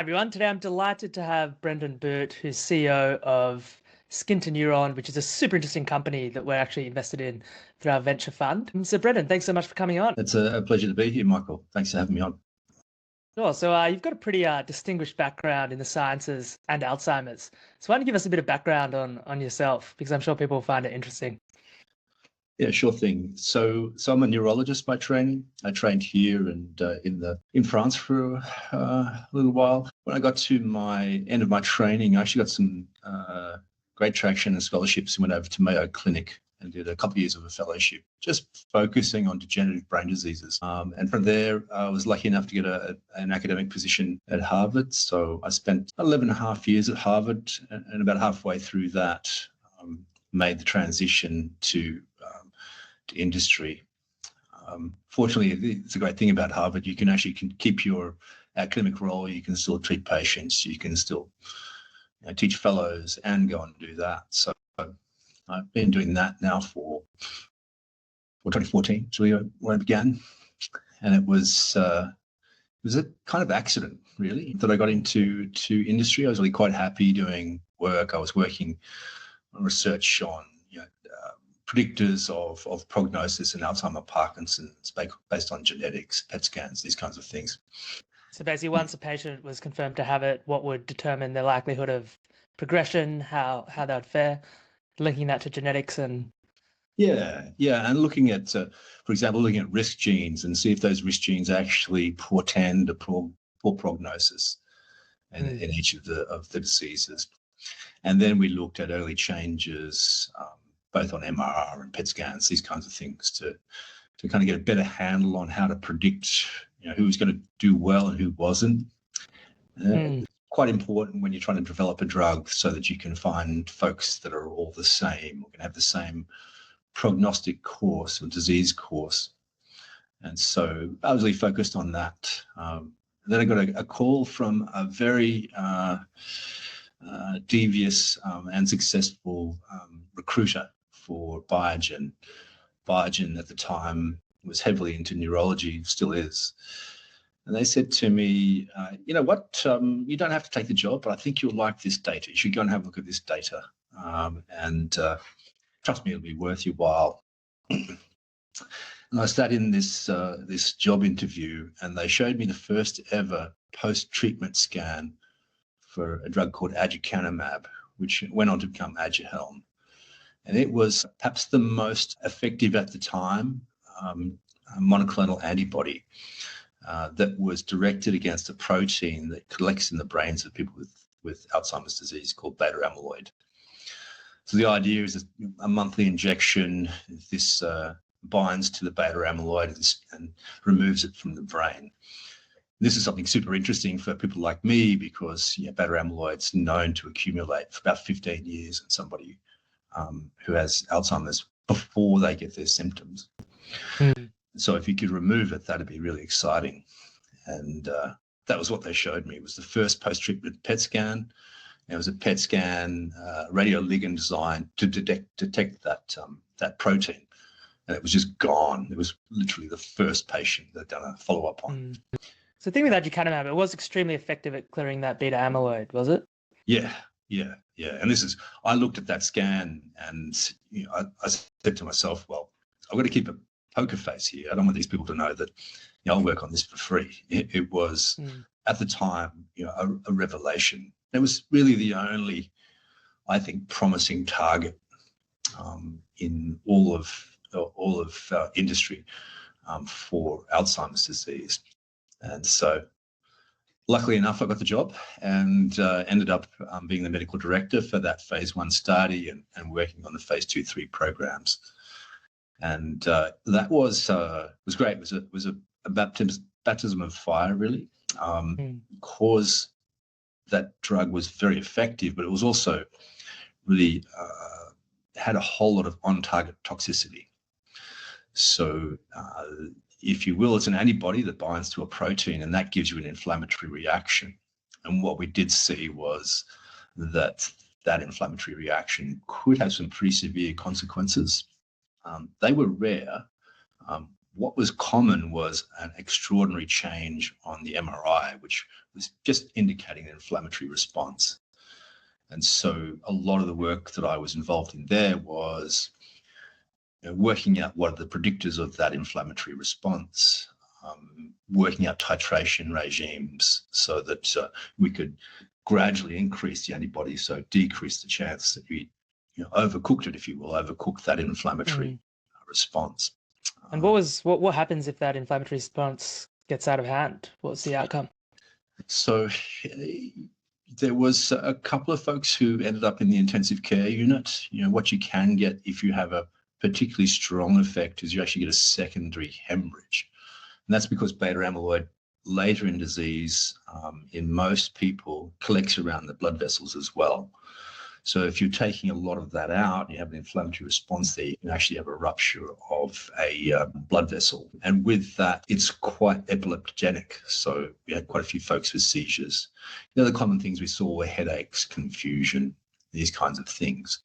Everyone. Today I'm delighted to have Brendon Boot, who's CEO of Skin to Neuron, which is a super interesting company that we're actually invested in through our venture fund. So Brendon, thanks so much for coming on. It's a pleasure to be here, Michael. Thanks for having me on. Sure. So you've got a pretty distinguished background in the sciences and Alzheimer's. So why don't you give us a bit of background on yourself, because I'm sure people will find it interesting. Yeah, sure thing. So I'm a neurologist by training. I trained here and in France for a little while. When I got to my end of my training, I actually got some great traction and scholarships and went over to Mayo Clinic and did a couple of years of a fellowship, just focusing on degenerative brain diseases. And from there, I was lucky enough to get an academic position at Harvard. So I spent 11 and a half years at Harvard, and about halfway through that, made the transition to industry. Fortunately, it's a great thing about Harvard. You can actually keep your academic role. You can still treat patients. You can still teach fellows and go and do that. So I've been doing that now for 2014, is really when I began. And it was a kind of accident, really, that I got into industry. I was really quite happy doing work. I was working on research on predictors of prognosis in Alzheimer, Parkinson's, based on genetics, PET scans, these kinds of things. So basically, once a patient was confirmed to have it, what would determine the likelihood of progression, how that would fare, linking that to genetics and... Yeah, and looking at, for example, looking at risk genes and see if those risk genes actually portend a poor prognosis in each of the diseases. And then we looked at early changes, both on MRR and PET scans, these kinds of things, to kind of get a better handle on how to predict, who was going to do well and who wasn't. It's quite important when you're trying to develop a drug so that you can find folks that are all the same, or can have the same prognostic course or disease course. And so I was really focused on that. Then I got a call from a very devious and successful recruiter for Biogen. Biogen at the time was heavily into neurology, still is. And they said to me, you don't have to take the job, but I think you'll like this data. You should go and have a look at this data. And trust me, it'll be worth your while. And I sat in this job interview, and they showed me the first ever post-treatment scan for a drug called aducanumab, which went on to become Aduhelm. And it was perhaps the most effective at the time monoclonal antibody that was directed against a protein that collects in the brains of people with Alzheimer's disease called beta amyloid. So the idea is a monthly injection. This binds to the beta amyloid and removes it from the brain. This is something super interesting for people like me because beta amyloid's known to accumulate for about 15 years in somebody who has Alzheimer's before they get their symptoms. So if you could remove it, that'd be really exciting. And that was what they showed me. It was the first post-treatment PET scan. It was a PET scan radioligand designed to detect that protein. And it was just gone. It was literally the first patient they'd done a follow-up on. So the thing with aducanumab, it was extremely effective at clearing that beta amyloid, was it? Yeah. And I looked at that scan and I said to myself, well, I've got to keep a poker face here. I don't want these people to know that I'll work on this for free. It was at the time, a revelation. It was really the only, I think, promising target in all of industry for Alzheimer's disease. And so luckily enough, I got the job and ended up being the medical director for that phase 1 study and working on the phase 2-3 programs. And that was great. It was a baptism of fire, really, because that drug was very effective, but it was also really had a whole lot of on-target toxicity. So if you will, it's an antibody that binds to a protein, and that gives you an inflammatory reaction. And what we did see was that inflammatory reaction could have some pretty severe consequences. They were rare, what was common was an extraordinary change on the MRI, which was just indicating an inflammatory response. And so a lot of the work that I was involved in there was working out what are the predictors of that inflammatory response, working out titration regimes so that we could gradually increase the antibody, so decrease the chance that we overcooked it, if you will, overcooked that inflammatory response. And what happens if that inflammatory response gets out of hand? What's the outcome? So there was a couple of folks who ended up in the intensive care unit. What you can get if you have a particularly strong effect is you actually get a secondary hemorrhage. And that's because beta amyloid later in disease, in most people, collects around the blood vessels as well. So if you're taking a lot of that out, and you have an inflammatory response there, you can actually have a rupture of a blood vessel. And with that, it's quite epileptogenic. So we had quite a few folks with seizures. The other common things we saw were headaches, confusion, these kinds of things.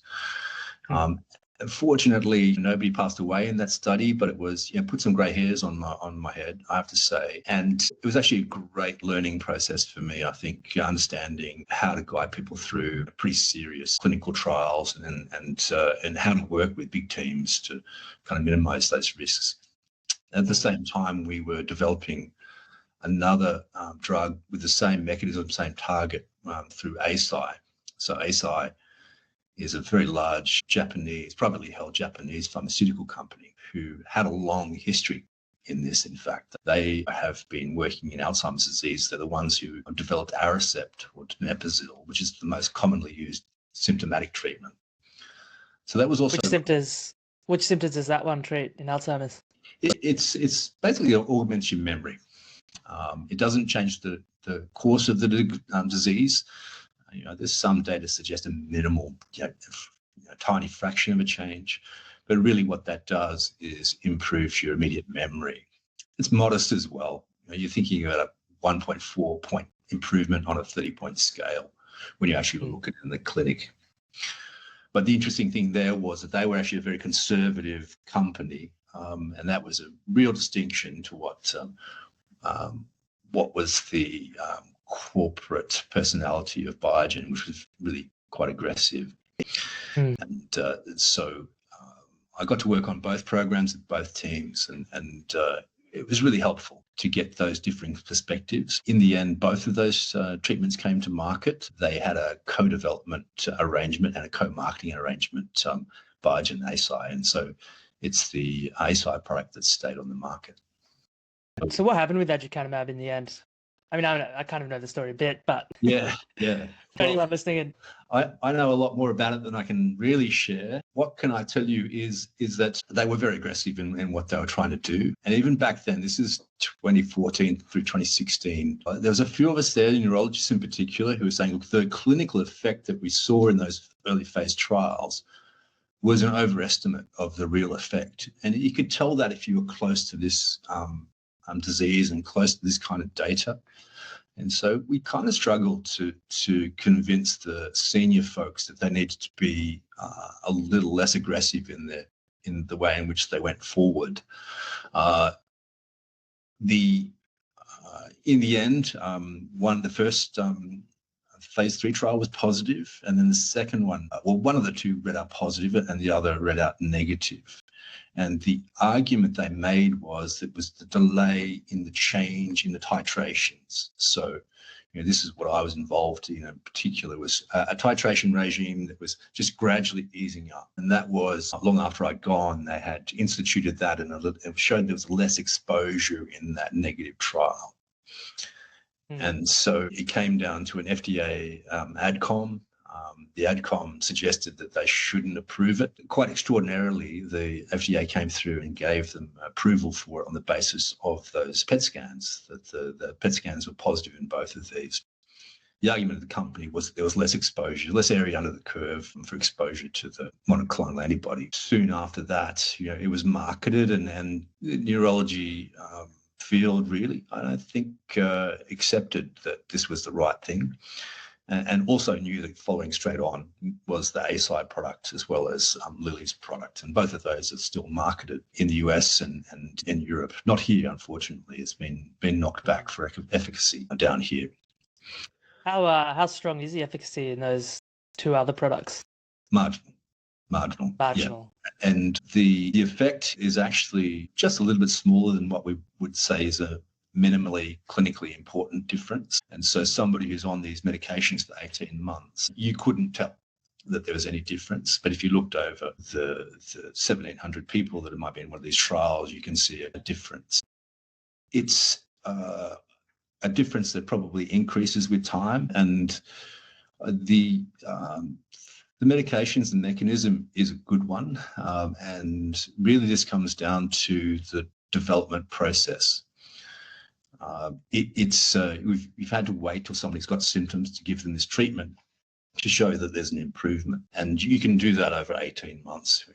Unfortunately, nobody passed away in that study, but it was, put some grey hairs on my head, I have to say. And it was actually a great learning process for me, I think, understanding how to guide people through pretty serious clinical trials and how to work with big teams to kind of minimize those risks. At the same time, we were developing another drug with the same mechanism, same target through ASI. So ASI is a very large privately held Japanese pharmaceutical company who had a long history in this. In fact, they have been working in Alzheimer's disease. They're the ones who have developed Aricept or donepezil, which is the most commonly used symptomatic treatment. So that was also... Which symptoms does that one treat in Alzheimer's? It's basically augments your memory. It doesn't change the course of the disease. There's some data suggest a minimal, tiny fraction of a change, but really what that does is improve your immediate memory. It's modest as well. You're thinking about a 1.4 point improvement on a 30-point scale when you actually look at it in the clinic. But the interesting thing there was that they were actually a very conservative company, and that was a real distinction to what was the corporate personality of Biogen, which was really quite aggressive. And so I got to work on both programs with both teams, and it was really helpful to get those differing perspectives. In the end, both of those treatments came to market. They had a co-development arrangement and a co-marketing arrangement, Biogen ASI, and so it's the ASI product that stayed on the market. So what happened with aducanumab in the end? I mean, I kind of know the story a bit, but yeah. For anyone listening, I know a lot more about it than I can really share. What can I tell you is that they were very aggressive in what they were trying to do. And even back then, this is 2014 through 2016, there was a few of us there, neurologists in particular, who were saying, look, the clinical effect that we saw in those early phase trials was an overestimate of the real effect. And you could tell that if you were close to this disease and close to this kind of data. And so we kind of struggled to convince the senior folks that they needed to be a little less aggressive in the way in which they went forward. In the end, the first phase 3 trial was positive, and then the second one, one of the two read out positive and the other read out negative. And the argument they made was that it was the delay in the change in the titrations. So, this is what I was involved in particular, was a titration regime that was just gradually easing up. And that was long after I'd gone, they had instituted that, and it showed there was less exposure in that negative trial. And so it came down to an FDA AdCom. The AdCom suggested that they shouldn't approve it. Quite extraordinarily, the FDA came through and gave them approval for it on the basis of those PET scans, that the PET scans were positive in both of these. The argument of the company was that there was less exposure, less area under the curve for exposure to the monoclonal antibody. Soon after that, it was marketed, and the neurology field really, I don't think, accepted that this was the right thing. and also knew that following straight on was the Eisai product as well as Lilly's product. And both of those are still marketed in the US and in Europe. Not here, unfortunately. It's been knocked back for efficacy down here. How strong is the efficacy in those two other products? Marginal. Marginal. Yeah. And the effect is actually just a little bit smaller than what we would say is a minimally clinically important difference. And so somebody who's on these medications for 18 months, you couldn't tell that there was any difference. But if you looked over the 1,700 people that might be in one of these trials, you can see a difference. It's a difference that probably increases with time. And the medications, the mechanism is a good one. And really this comes down to the development process. We've had to wait till somebody's got symptoms to give them this treatment to show that there's an improvement. And you can do that over 18 months,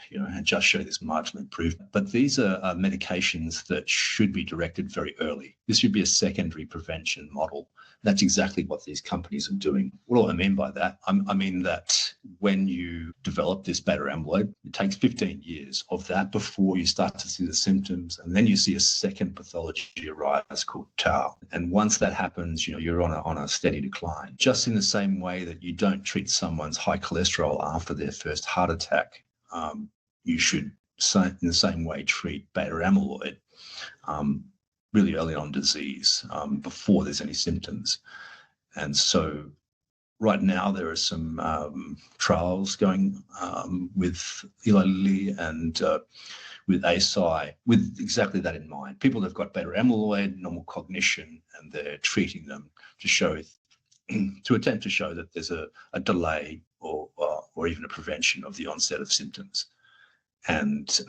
and just show this marginal improvement. But these are medications that should be directed very early. This should be a secondary prevention model. That's exactly what these companies are doing. What do I mean by that? I mean that when you develop this beta amyloid, it takes 15 years of that before you start to see the symptoms. And then you see a second pathology arise called tau. And once that happens, you're on a steady decline. Just in the same way that you don't treat someone's high cholesterol after their first heart attack, you should, in the same way, treat beta amyloid really early on disease before there's any symptoms. And so right now there are some trials going with Eli Lilly and with Eisai with exactly that in mind. People have got beta amyloid, normal cognition, and they're treating them to attempt to show that there's a delay or even a prevention of the onset of symptoms. And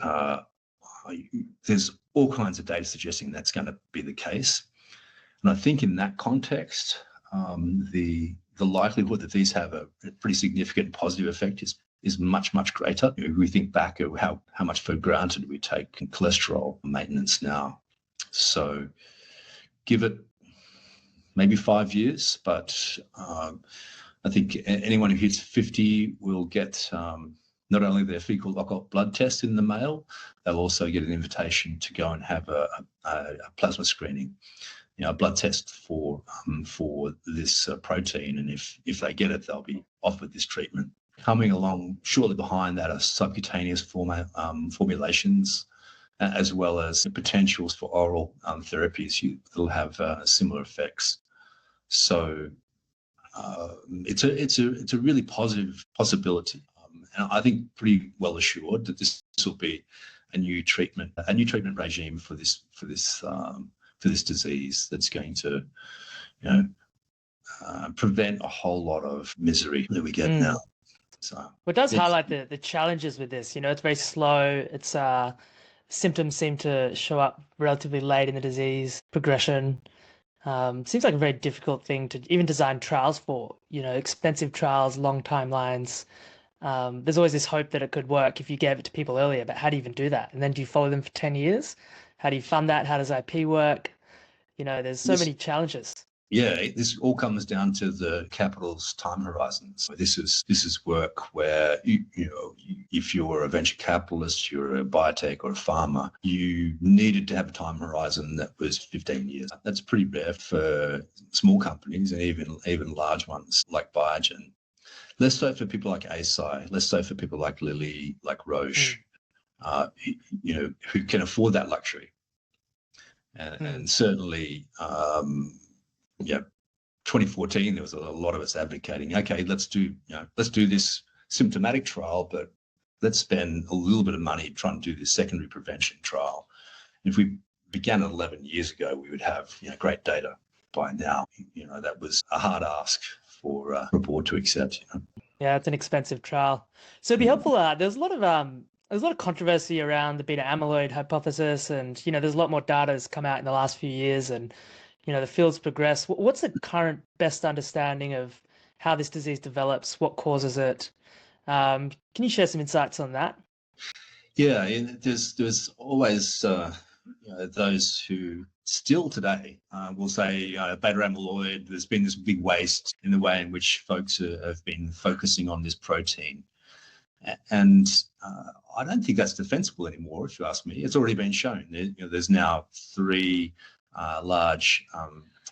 there's all kinds of data suggesting that's going to be the case. And I think in that context, the likelihood that these have a pretty significant positive effect is much, much greater. We think back at how much for granted we take cholesterol maintenance now. So give it maybe 5 years, but I think anyone who hits 50 will get not only their fecal occult blood test in the mail, they'll also get an invitation to go and have a plasma screening, a blood test for this protein. And if they get it, they'll be offered this treatment. Coming along shortly behind that are subcutaneous formulations, as well as potentials for oral therapies that'll have similar effects. So it's a really positive possibility. And I think pretty well assured that this will be a new treatment regime for this disease that's going to, prevent a whole lot of misery that we get now. So it does highlight the challenges with this. It's very slow. It's symptoms seem to show up relatively late in the disease progression. Seems like a very difficult thing to even design trials for. Expensive trials, long timelines. There's always this hope that it could work if you gave it to people earlier, but how do you even do that? And then do you follow them for 10 years? How do you fund that? How does IP work? There's so many challenges. Yeah, this all comes down to the capital's time horizons. This is work where if you're a venture capitalist, you're a biotech or a pharma, you needed to have a time horizon that was 15 years. That's pretty rare for small companies and even large ones like Biogen. Less so for people like Eisai, less so for people like Lilly, like Roche, who can afford that luxury. And certainly, 2014, there was a lot of us advocating, okay, let's do this symptomatic trial, but let's spend a little bit of money trying to do this secondary prevention trial. If we began 11 years ago, we would have great data by now. That was a hard ask for a board to accept. Yeah, it's an expensive trial. So it'd be helpful. There's a lot of controversy around the beta amyloid hypothesis, and there's a lot more data that's come out in the last few years, and the field's progressed. What's the current best understanding of how this disease develops? What causes it? Can you share some insights on that? Yeah, there's always those who still today, we'll say beta amyloid, there's been this big waste in the way in which folks have been focusing on this protein. And I don't think that's defensible anymore, if you ask me. It's already been shown. There's now 3 large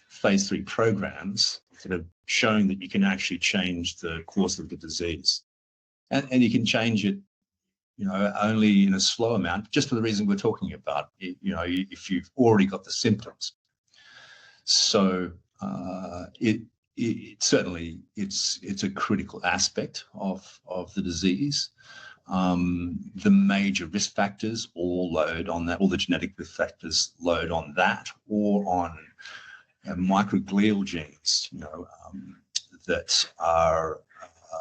phase 3 programs that have shown that you can actually change the course of the disease. And you can change it, only in a slow amount, just for the reason we're talking about, if you've already got the symptoms. So it certainly, it's a critical aspect of the disease. The major risk factors all load on that, all the genetic risk factors load on that, or on microglial genes, that are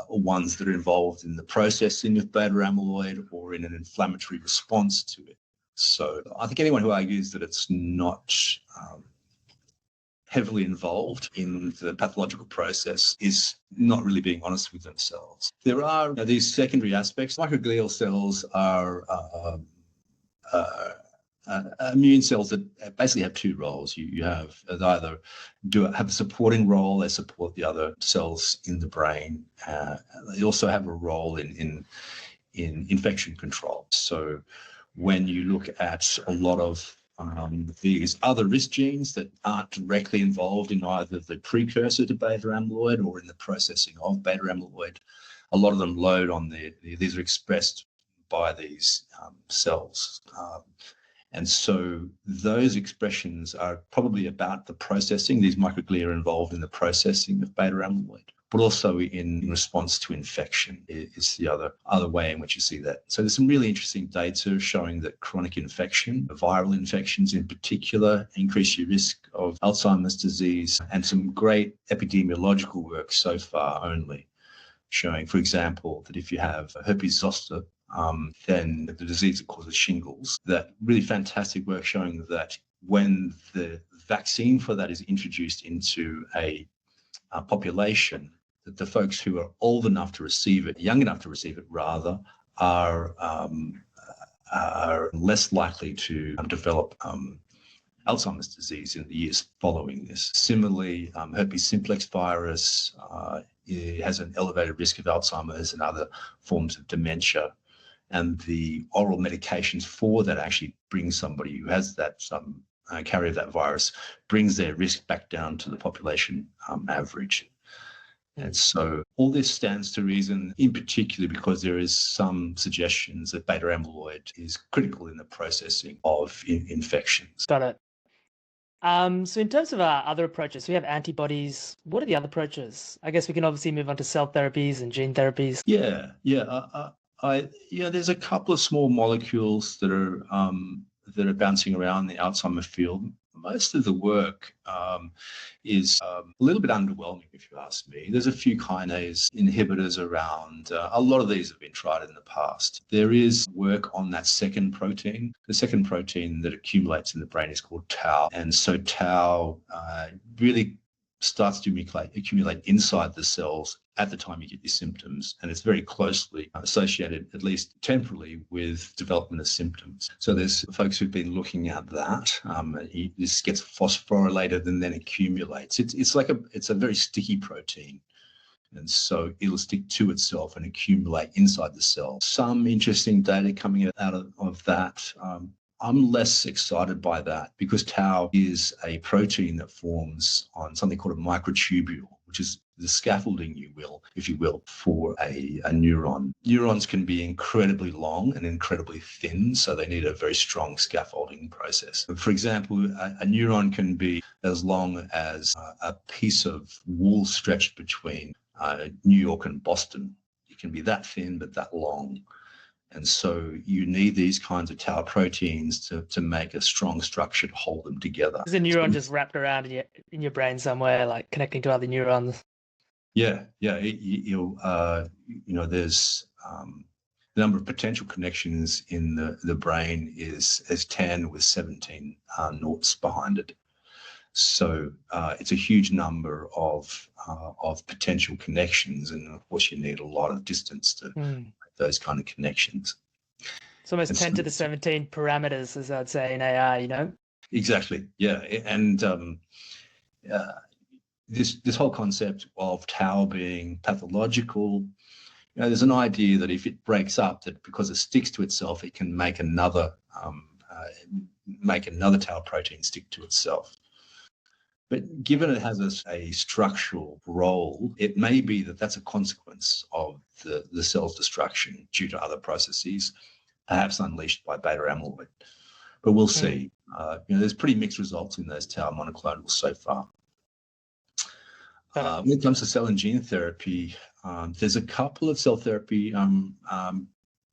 ones that are involved in the processing of beta amyloid or in an inflammatory response to it. So I think anyone who argues that it's not heavily involved in the pathological process is not really being honest with themselves. There are these secondary aspects. Microglial cells are immune cells that basically have 2 roles. You have either have a supporting role, they support the other cells in the brain. They also have a role in infection control. So when you look at a lot of these other risk genes that aren't directly involved in either the precursor to beta amyloid or in the processing of beta amyloid, a lot of them load on these are expressed by these cells. And so those expressions are probably about the processing. These microglia are involved in the processing of beta amyloid, but also in response to infection is the other way in which you see that. So there's some really interesting data showing that chronic infection, viral infections in particular, increase your risk of Alzheimer's disease, and some great epidemiological work so far only showing, for example, that if you have herpes zoster, then the disease that causes shingles, that really fantastic work showing that when the vaccine for that is introduced into a population, that the folks who are old enough to receive it, young enough to receive it rather, are less likely to develop Alzheimer's disease in the years following this. Similarly, herpes simplex virus has an elevated risk of Alzheimer's and other forms of dementia. And the oral medications for that actually bring somebody who has that carrier of that virus, brings their risk back down to the population average. And so all this stands to reason, in particular because there is some suggestions that beta amyloid is critical in the processing of infections. Got it. So in terms of our other approaches, we have antibodies. What are the other approaches? I guess we can obviously move on to cell therapies and gene therapies. Yeah. There's a couple of small molecules that are bouncing around the Alzheimer field. Most of the work is a little bit underwhelming, if you ask me. There's a few kinase inhibitors around. A lot of these have been tried in the past. There is work on that second protein. The second protein that accumulates in the brain is called tau. And so tau really starts to accumulate inside the cells at the time you get your symptoms, and it's very closely associated, at least temporally, with development of symptoms. So there's folks who've been looking at that. This gets phosphorylated and then accumulates. It's a very sticky protein, and so it'll stick to itself and accumulate inside the cell. Some interesting data coming out of that. I'm less excited by that because tau is a protein that forms on something called a microtubule, which is the scaffolding, if you will, for a neuron. Neurons can be incredibly long and incredibly thin, so they need a very strong scaffolding process. For example, a neuron can be as long as a piece of wool stretched between New York and Boston. It can be that thin, but that long. And so you need these kinds of tau proteins to make a strong structure to hold them together. Is a neuron just wrapped around in your brain somewhere, like connecting to other neurons? Yeah. There's the number of potential connections in the brain is 10 with 17 noughts behind it. So it's a huge number of potential connections, and of course you need a lot of distance to make those kind of connections. It's almost 10 to the 17 parameters, as I'd say in AI, Exactly. Yeah. And this whole concept of tau being pathological, there's an idea that if it breaks up, that because it sticks to itself, it can make another tau protein stick to itself. But given it has a structural role, it may be that that's a consequence of the cell's destruction due to other processes, perhaps unleashed by beta amyloid. But we'll see. There's pretty mixed results in those tau monoclonals so far. When it comes to cell and gene therapy, there's a couple of cell therapy, a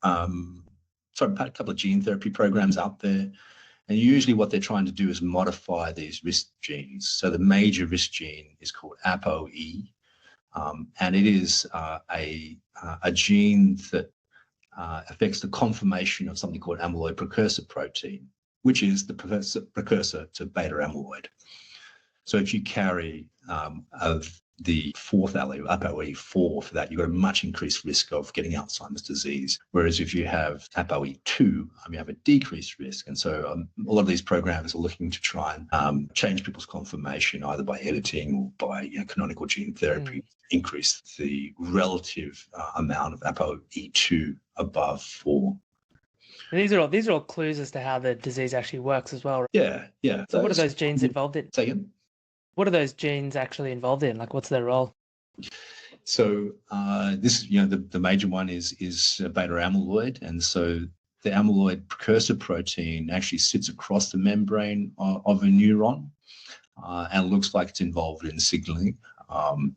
couple of gene therapy programs out there. And usually what they're trying to do is modify these risk genes. So the major risk gene is called ApoE, and it is a gene that affects the conformation of something called amyloid precursor protein, which is the precursor to beta amyloid. So if you carry of the fourth allele, ApoE4, for that, you've got a much increased risk of getting Alzheimer's disease. Whereas if you have ApoE2, you have a decreased risk. And so a lot of these programs are looking to try and change people's conformation either by editing or by canonical gene therapy, increase the relative amount of ApoE2 above 4. These are all clues as to how the disease actually works as well. Yeah. So what are those genes involved in? Say again? What are those genes actually involved in? Like, what's their role? So this, the major one is beta amyloid, and so the amyloid precursor protein actually sits across the membrane of a neuron, and looks like it's involved in signaling. And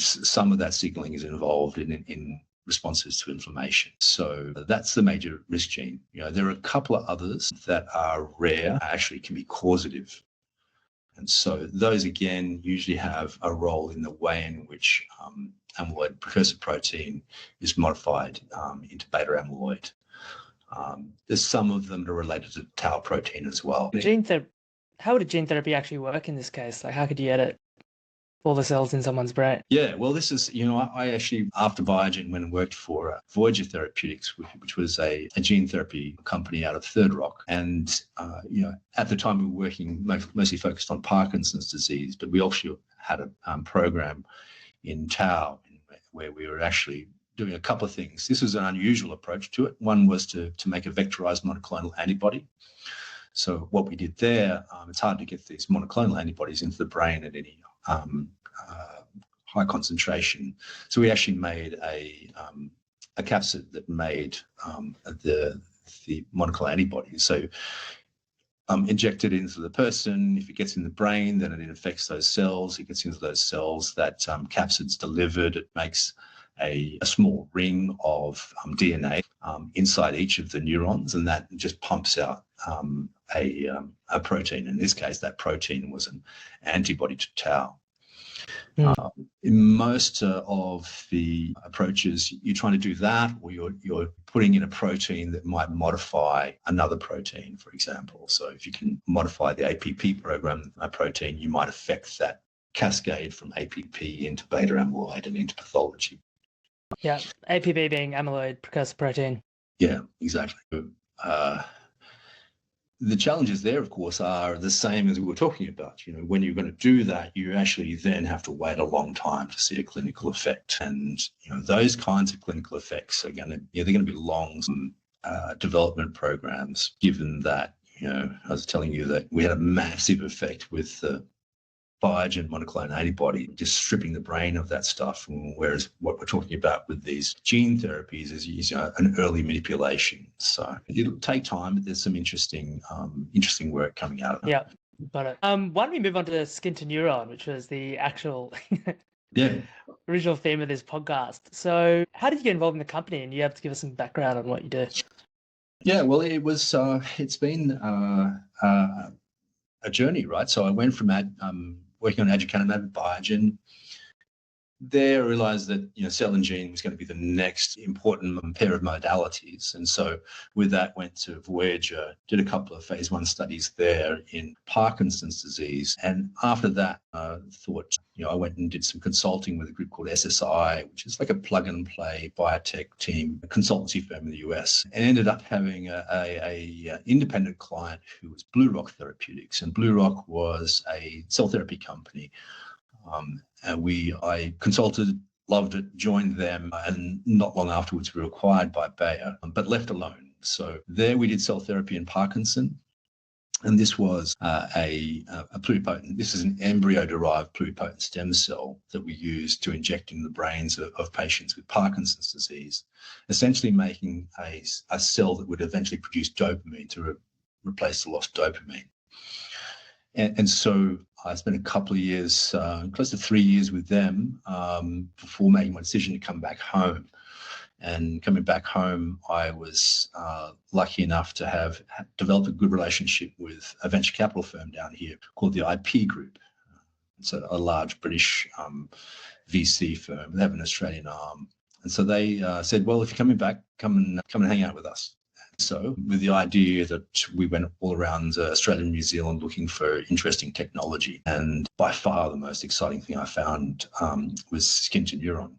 some of that signaling is involved in responses to inflammation. So that's the major risk gene. There are a couple of others that are rare, actually can be causative. And so those, again, usually have a role in the way in which amyloid precursor protein is modified into beta amyloid. There's some of them that are related to tau protein as well. How would a gene therapy actually work in this case? Like, how could you edit all the cells in someone's brain? Yeah, well, this is, I actually, after Biogen, went and worked for Voyager Therapeutics, which was a gene therapy company out of Third Rock. And, at the time we were working mostly focused on Parkinson's disease, but we also had a program in tau where we were actually doing a couple of things. This was an unusual approach to it. One was to make a vectorized monoclonal antibody. So what we did there, it's hard to get these monoclonal antibodies into the brain at any high concentration. So we actually made a capsid that made the monoclonal antibody. So injected into the person. If it gets in the brain, then it infects those cells. It gets into those cells. That capsid's delivered. It makes a small ring of DNA inside each of the neurons, and that just pumps out a protein. In this case, that protein was an antibody to tau. In most of the approaches, you're trying to do that, or you're putting in a protein that might modify another protein, for example. So if you can modify the APP program, a protein, you might affect that cascade from APP into beta amyloid and into pathology. Yeah, APP being amyloid precursor protein. Yeah, exactly. The challenges there, of course, are the same as we were talking about. When you're going to do that, you actually then have to wait a long time to see a clinical effect. And, those kinds of clinical effects are they're going to be long development programs, given that, I was telling you that we had a massive effect with the Biogen monoclonal antibody, just stripping the brain of that stuff. Whereas what we're talking about with these gene therapies is an early manipulation. So it'll take time, but there's some interesting work coming out of it. Yeah, got it. Why don't we move on to skin to neuron, which was the actual original theme of this podcast. So how did you get involved in the company? And you have to give us some background on what you do. Yeah, well, it's been a journey, right? So I went from working on aducanumab at Biogen. there I realized that, cell and gene was going to be the next important pair of modalities. And so with that, went to Voyager, did a couple of phase 1 studies there in Parkinson's disease. And after that, thought, I went and did some consulting with a group called SSI, which is like a plug and play biotech team, a consultancy firm in the US, and ended up having a independent client who was Blue Rock Therapeutics. And Blue Rock was a cell therapy company. I consulted, loved it, joined them, and not long afterwards we were acquired by Bayer, but left alone. So there we did cell therapy in Parkinson, and this was a pluripotent. This is an embryo-derived pluripotent stem cell that we use to inject in the brains of patients with Parkinson's disease, essentially making a cell that would eventually produce dopamine to replace the lost dopamine. And so I spent a couple of years, close to 3 years with them before making my decision to come back home. And coming back home, I was lucky enough to have developed a good relationship with a venture capital firm down here called the IP Group. It's a large British VC firm. They have an Australian arm. And so they said, well, if you're coming back, come and hang out with us. So with the idea that we went all around Australia and New Zealand looking for interesting technology. And by far the most exciting thing I found was skin to neuron.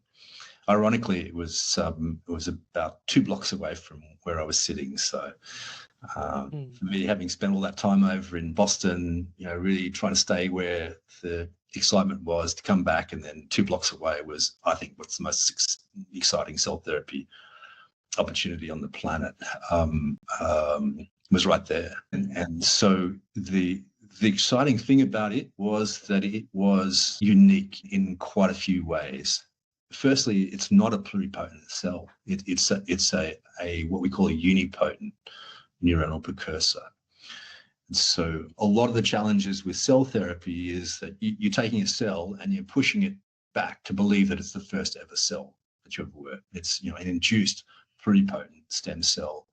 Ironically, it was about 2 blocks away from where I was sitting. So for me, having spent all that time over in Boston, really trying to stay where the excitement was, to come back and then 2 blocks away was, I think, what's the most exciting cell therapy opportunity on the planet was right there. And so the exciting thing about it was that it was unique in quite a few ways. Firstly, it's not a pluripotent cell. It's a what we call a unipotent neuronal precursor. And so a lot of the challenges with cell therapy is that you're taking a cell and you're pushing it back to believe that it's the first ever cell that you ever were. It's an induced pluripotent stem cell.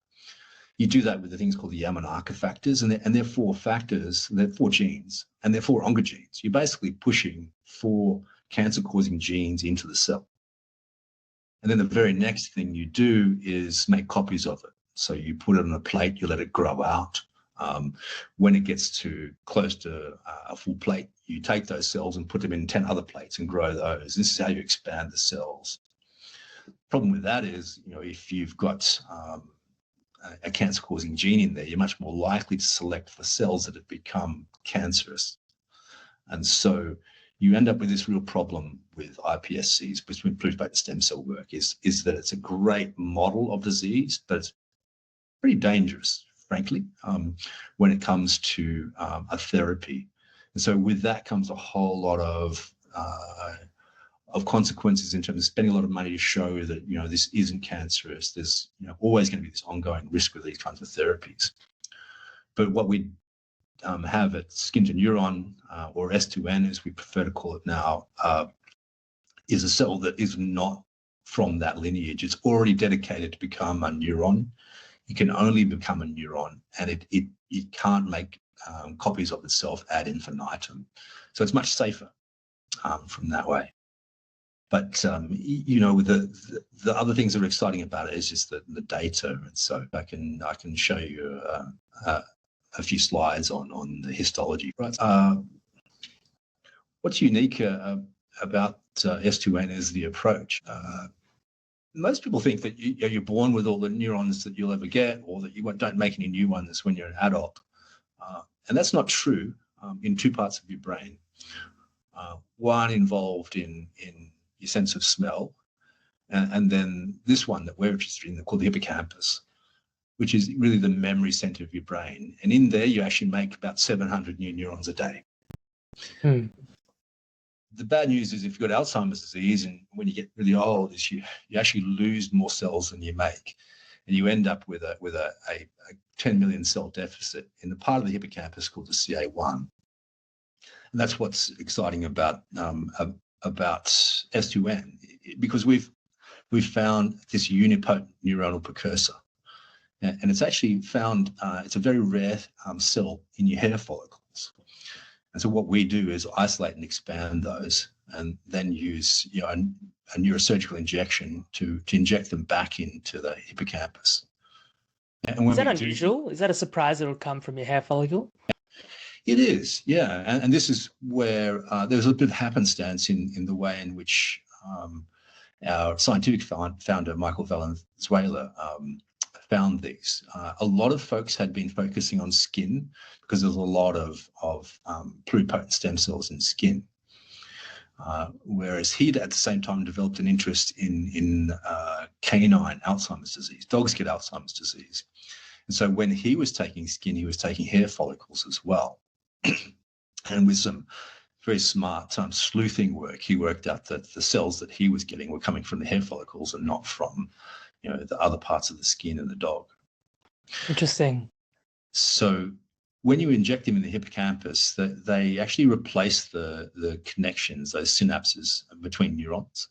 You do that with the things called the Yamanaka factors, and they're 4 factors, they're 4 genes, and they're 4 oncogenes. You're basically pushing 4 cancer-causing genes into the cell. And then the very next thing you do is make copies of it. So you put it on a plate, you let it grow out. When it gets to close to a full plate, you take those cells and put them in 10 other plates and grow those. This is how you expand the cells. Problem with that is, if you've got a cancer-causing gene in there, you're much more likely to select for cells that have become cancerous. And so you end up with this real problem with iPSCs, with pluripotent stem cell work, is that it's a great model of disease, but it's pretty dangerous, frankly, when it comes to a therapy. And so with that comes a whole lot of consequences in terms of spending a lot of money to show that, this isn't cancerous. There's, always going to be this ongoing risk with these kinds of therapies. But what we have at skin to neuron, or S2N as we prefer to call it now, is a cell that is not from that lineage. It's already dedicated to become a neuron. It can only become a neuron, and it can't make copies of itself ad infinitum. So it's much safer from that way. But the other things that are exciting about it is just the data. And so I can show you a few slides on the histology. Right. What's unique about S2N is the approach. Most people think that you're born with all the neurons that you'll ever get, or that you don't make any new ones when you're an adult. And that's not true in 2 parts of your brain. One involved in your sense of smell, and then this one that we're interested in, called the hippocampus, which is really the memory center of your brain. And in there, you actually make about 700 new neurons a day. The bad news is if you've got Alzheimer's disease, and when you get really old, is you actually lose more cells than you make, and you end up with a 10 million cell deficit in the part of the hippocampus called the CA1. And that's what's exciting about S2N, because we've found this unipotent neuronal precursor, and it's actually found, it's a very rare cell in your hair follicles. And so what we do is isolate and expand those and then use a neurosurgical injection to inject them back into the hippocampus. And when Is that unusual? Is that a surprise that will come from your hair follicle? It is, yeah. And this is where there's a bit of happenstance in the way in which our scientific founder, Michael Valenzuela, found these. A lot of folks had been focusing on skin because there's a lot of pluripotent stem cells in skin. Whereas he'd at the same time developed an interest in canine Alzheimer's disease. Dogs get Alzheimer's disease. And so when he was taking skin, he was taking hair follicles as well. And with some very smart sleuthing work, he worked out that the cells that he was getting were coming from the hair follicles and not from, the other parts of the skin in the dog. Interesting. So when you inject them in the hippocampus, they actually replace the connections, those synapses between neurons,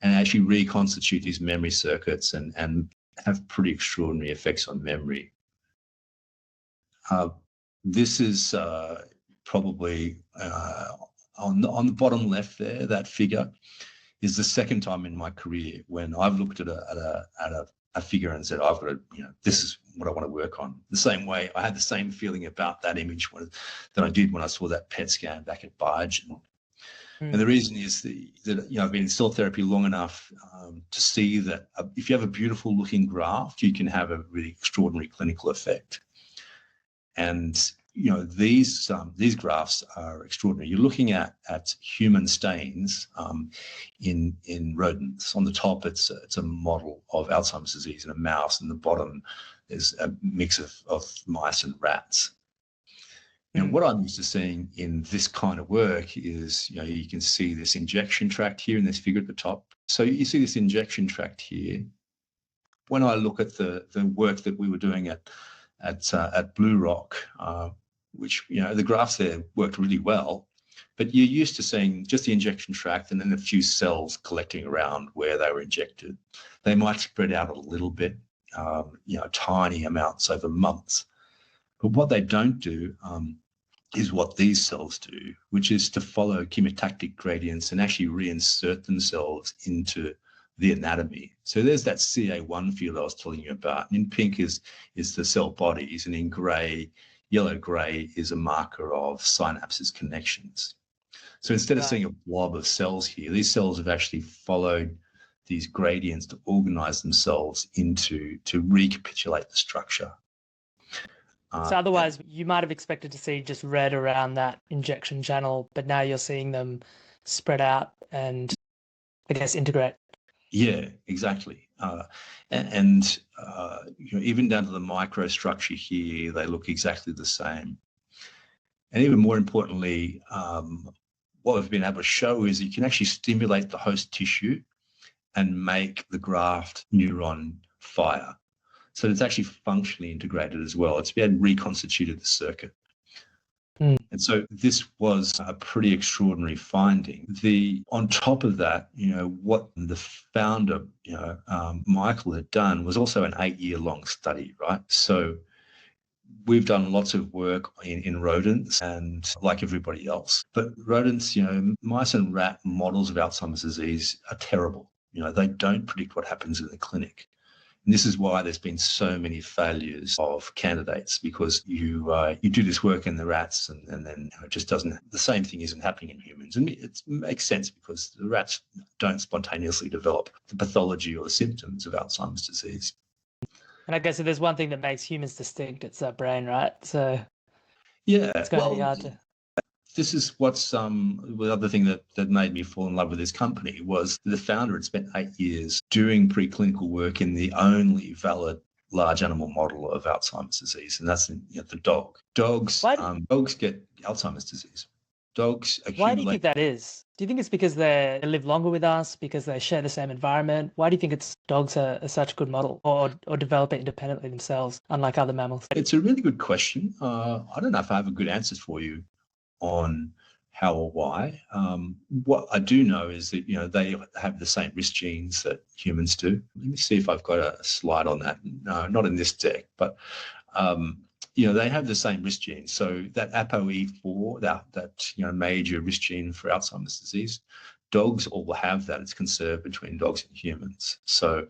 and actually reconstitute these memory circuits and have pretty extraordinary effects on memory. This is probably on the bottom left there, that figure is the second time in my career when I've looked at a figure and said, I've got to, this is what I want to work on. The same way I had the same feeling about that image that I did when I saw that PET scan back at Biogen. And the reason is that I've been in cell therapy long enough to see that if you have a beautiful looking graft, you can have a really extraordinary clinical effect. And these grafts are extraordinary. You're looking at human stains in rodents. On the top, it's a model of Alzheimer's disease in a mouse, and the bottom is a mix of mice and rats. And what I'm used to seeing in this kind of work is, you can see this injection tract here in this figure at the top. So you see this injection tract here. When I look at the work that we were doing at Blue Rock, which, the grafts there worked really well, but you're used to seeing just the injection tract and then a few cells collecting around where they were injected. They might spread out a little bit, tiny amounts over months. But what they don't do is what these cells do, which is to follow chemotactic gradients and actually reinsert themselves into the anatomy. So there's that CA1 field I was telling you about. And in pink is the cell bodies, and in grey, yellow-grey is a marker of synapses connections. So instead of seeing a blob of cells here, these cells have actually followed these gradients to organise themselves to recapitulate the structure. So otherwise, you might have expected to see just red around that injection channel, but now you're seeing them spread out and, I guess, integrate. Yeah, exactly. And even down to the microstructure here, they look exactly the same. And even more importantly, what we've been able to show is you can actually stimulate the host tissue and make the graft neuron fire. So it's actually functionally integrated as well. It's been reconstituted the circuit. And so this was a pretty extraordinary finding. On top of that, what the founder, Michael, had done was also an 8-year-long study, right? So we've done lots of work in rodents, and like everybody else. But rodents, mice and rat models of Alzheimer's disease are terrible. They don't predict what happens in the clinic. And this is why there's been so many failures of candidates, because you do this work in the rats and then it just doesn't, the same thing isn't happening in humans. And it makes sense because the rats don't spontaneously develop the pathology or the symptoms of Alzheimer's disease. And I guess if there's one thing that makes humans distinct, it's that brain, right? So yeah, it's going to be hard to... This is what's the other thing that made me fall in love with this company was the founder had spent 8 years doing preclinical work in the only valid large animal model of Alzheimer's disease, and that's the dog. Dogs get Alzheimer's disease. Dogs accumulate. Why do you think that is? Do you think it's because they live longer with us, because they share the same environment? Why do you think dogs are such a good model, or develop it independently themselves, unlike other mammals? It's a really good question. I don't know if I have a good answer for you on how or why. What I do know is that they have the same risk genes that humans do. Let me see if I've got a slide on that. No, not in this deck, but they have the same risk genes. So that ApoE4, that major risk gene for Alzheimer's disease, dogs all have that. It's conserved between dogs and humans. So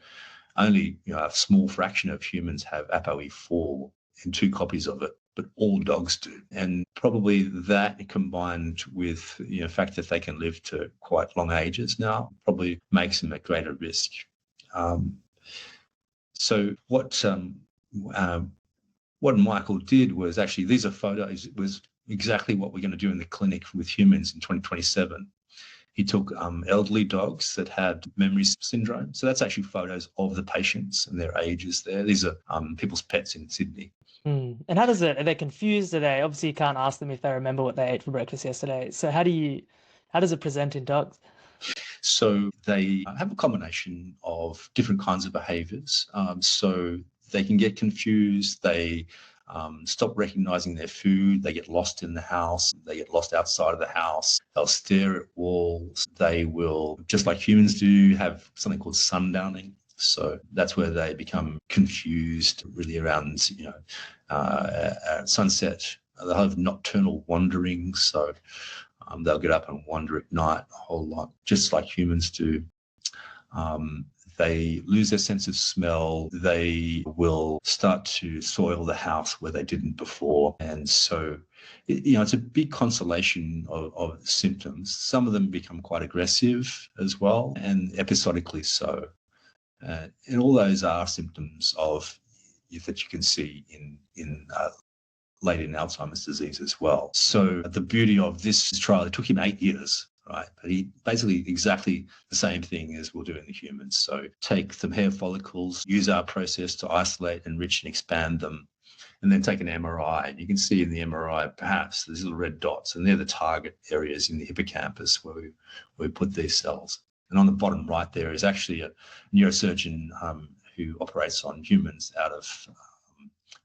only a small fraction of humans have ApoE4 and 2 copies of it, but all dogs do. And probably that combined with the fact that they can live to quite long ages now probably makes them at greater risk. So what Michael did was actually, these are photos, it was exactly what we're going to do in the clinic with humans in 2027. He took elderly dogs that had memory syndrome. So that's actually photos of the patients and their ages there. These are people's pets in Sydney. And how does it, are they confused? Obviously you can't ask them if they remember what they ate for breakfast yesterday. So how does it present in dogs? So they have a combination of different kinds of behaviors. So they can get confused. They stop recognizing their food. They get lost in the house. They get lost outside of the house. They'll stare at walls. They will, just like humans do, have something called sundowning. So that's where they become confused, really around, at sunset. They'll have nocturnal wanderings. So they'll get up and wander at night a whole lot, just like humans do. They lose their sense of smell. They will start to soil the house where they didn't before. And so, it's a big constellation of symptoms. Some of them become quite aggressive as well, and episodically so. And all those are symptoms of that you can see in late in Alzheimer's disease as well. So the beauty of this trial, it took him 8 years, right? But he basically exactly the same thing as we'll do in the humans. So take some hair follicles, use our process to isolate, enrich and expand them, and then take an MRI. And you can see in the MRI, perhaps, these little red dots, and they're the target areas in the hippocampus where we put these cells. And on the bottom right there is actually a neurosurgeon who operates on humans out of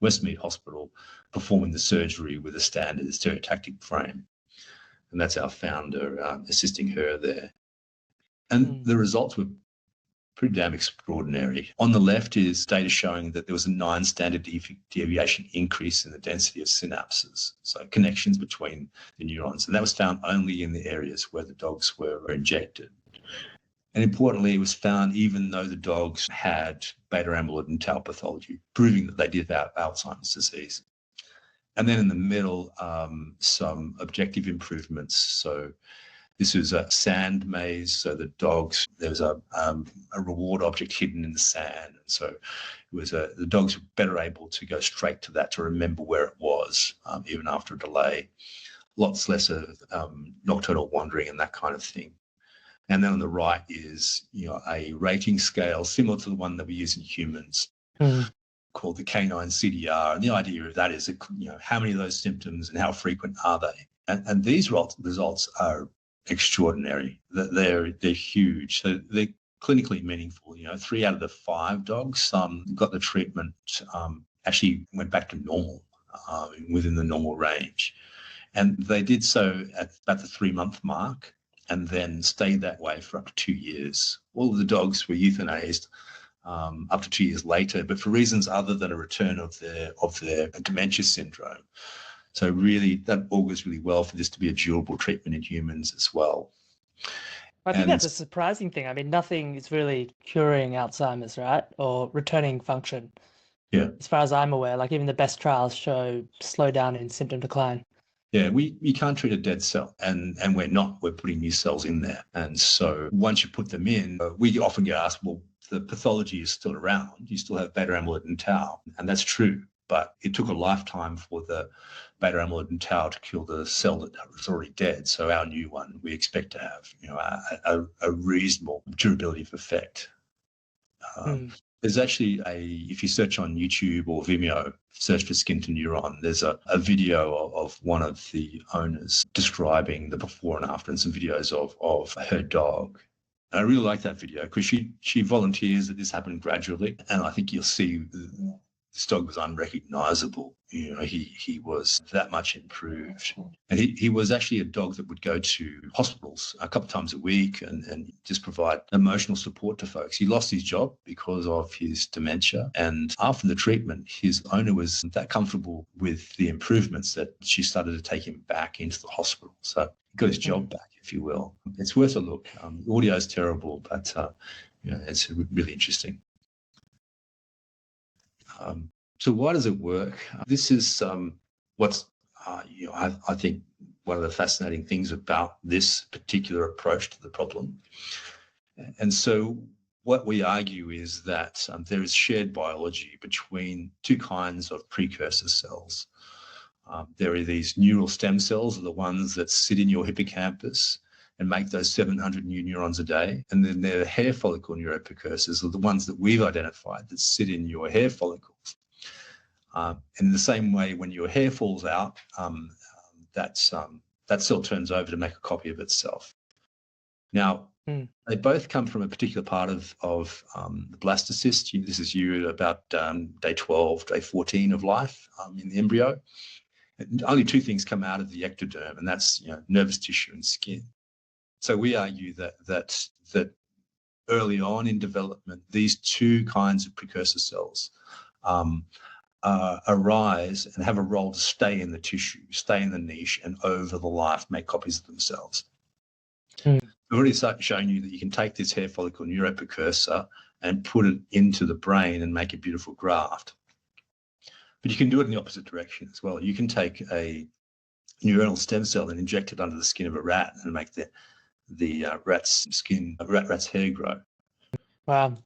Westmead Hospital, performing the surgery with a standard stereotactic frame. And that's our founder assisting her there. And the results were pretty damn extraordinary. On the left is data showing that there was a 9 standard deviation increase in the density of synapses, so connections between the neurons. And that was found only in the areas where the dogs were injected. And importantly, it was found even though the dogs had beta amyloid and tau pathology, proving that they did have Alzheimer's disease. And then in the middle, some objective improvements. So this was a sand maze. So the dogs, there was a reward object hidden in the sand. And so it was the dogs were better able to go straight to that, to remember where it was, even after a delay. Lots less of nocturnal wandering and that kind of thing. And then on the right is, a rating scale similar to the one that we use in humans, called the canine CDR. And the idea of that is, how many of those symptoms and how frequent are they? And these results are extraordinary. They're huge. So they're clinically meaningful. 3 out of the 5 dogs got the treatment, actually went back to normal, within the normal range. And they did so at about the 3-month mark, and then stayed that way for up to 2 years. All of the dogs were euthanized up to 2 years later, but for reasons other than a return of their dementia syndrome. So really, that augurs really well for this to be a durable treatment in humans as well. I think that's a surprising thing. I mean, nothing is really curing Alzheimer's, right? Or returning function. Yeah. As far as I'm aware, like even the best trials show slowdown in symptom decline. Yeah, we can't treat a dead cell, and we're putting new cells in there. And so once you put them in, we often get asked, well, the pathology is still around. You still have beta amyloid and tau. And that's true. But it took a lifetime for the beta amyloid and tau to kill the cell that was already dead. So our new one, we expect to have, a reasonable durability of effect. There's actually if you search on YouTube or Vimeo, search for skin to neuron, there's a video of one of the owners describing the before and after, and some videos of her dog. And I really like that video because she volunteers that this happened gradually. And I think you'll see this dog was unrecognizable. He was that much improved. And he was actually a dog that would go to hospitals a couple of times a week and just provide emotional support to folks. He lost his job because of his dementia. And after the treatment, his owner was that comfortable with the improvements that she started to take him back into the hospital. So he got his job back, if you will. It's worth a look. The audio is terrible, but it's really interesting. So why does it work? This is what's, I think, one of the fascinating things about this particular approach to the problem. And so what we argue is that there is shared biology between two kinds of precursor cells. There are these neural stem cells, are the ones that sit in your hippocampus and make those 700 new neurons a day. And then there are hair follicle neuroprecursors, are the ones that we've identified that sit in your hair follicles. And in the same way, when your hair falls out, that cell turns over to make a copy of itself. Now, they both come from a particular part of the blastocyst. This is you about day 12, day 14 of life in the embryo. And only two things come out of the ectoderm, and that's nervous tissue and skin. So we argue that early on in development, these two kinds of precursor cells arise and have a role to stay in the tissue, stay in the niche, and over the life make copies of themselves. We've already shown you that you can take this hair follicle neuroprecursor and put it into the brain and make a beautiful graft. But you can do it in the opposite direction as well. You can take a neuronal stem cell and inject it under the skin of a rat and make the rat's hair grow. Wow.